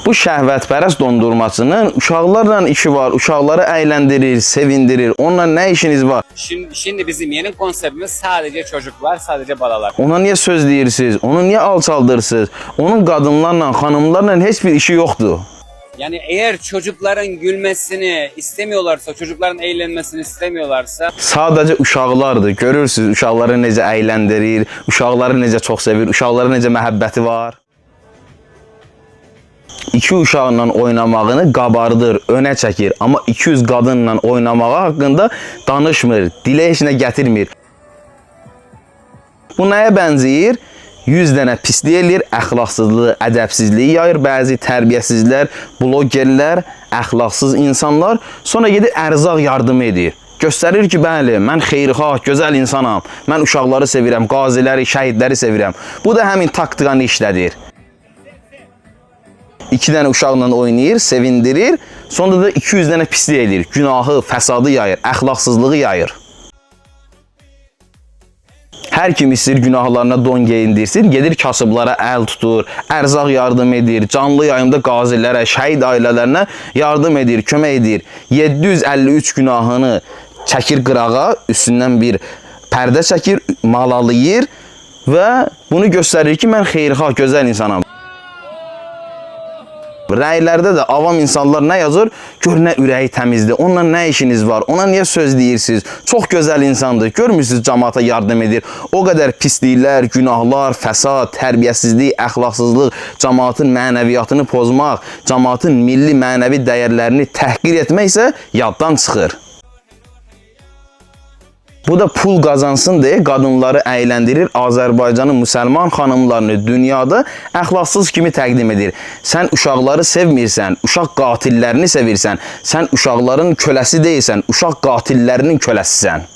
Bu şəhvətpərəst dondurmacının uşaqlarla işi var, uşaqları əyləndirir, sevindirir. Onunla nə işiniz var? Şimdi bizim yeni konseptimiz sadece çocuklar, sadece balalar. Ona niyə söz deyirsiniz? Onu niyə alçaldırsınız? Onun qadınlarla, xanımlarla heç bir işi yoxdur. Yani eğer çocukların gülmesini istemiyorlarsa, çocukların eğlenmesini istemiyorlarsa Sadəcə uşaqlardır. Görürsünüz uşaqları necə əyləndirir, uşaqları necə çox sevir, uşaqlara necə məhəbbəti var. İki uşaqla oynamağını qabardır, önə çəkir. Amma 200 qadınla oynamağı haqqında danışmır, dilə heç nə gətirmir. Bu nəyə bənzəyir? 100 dənə pislik eləyir, əxlaqsızlığı, ədəbsizliyi yayır bəzi tərbiyəsizlər, blogerlər, əxlaqsız insanlar. Sonra gedir ərzaq yardım edir. Göstərir ki, bəli, mən xeyirxah, gözəl insanam. Mən uşaqları sevirəm, qaziləri, şəhidləri sevirəm. Bu da həmin taktikanı işlədir. 2 dənə uşaqla oynayır, sevindirir. Sonra da 200 dənə pislik eləyir. Günahı, fəsadı yayır, əxlaqsızlığı yayır. Hər kim istəyir günahlarına don geyindirsin, gedir kasıblara əl tutur, ərzaq yardım edir, canlı yayımda qazilərə, şəhid ailələrinə yardım edir, kömək edir. 753 günahını çəkir qırağa, üstündən bir pərdə çəkir, malalayır və bunu göstərir ki, mən xeyirxah, gözəl insanam. Rəylərdə də avam insanlar nə yazır? Gör nə ürəyi təmizdir, onunla nə işiniz var, ona niyə söz deyirsiniz? Çox gözəl insandır, görmürsünüz cəmaata yardım edir. O qədər pisliklər, günahlar, fəsad, tərbiyəsizlik, əxlaqsızlıq, cəmaatın mənəviyyatını pozmaq, cəmaatın milli mənəvi dəyərlərini təhqir etmək isə yaddan çıxır. Bu da pul qazansın deyə qadınları əyləndirir, Azərbaycanın müsəlman xanımlarını dünyada əxlaqsız kimi təqdim edir. Sən uşaqları sevmirsən, uşaq qatillərini sevirsən, sən uşaqların köləsi deyilsən, uşaq qatillərinin köləsisən.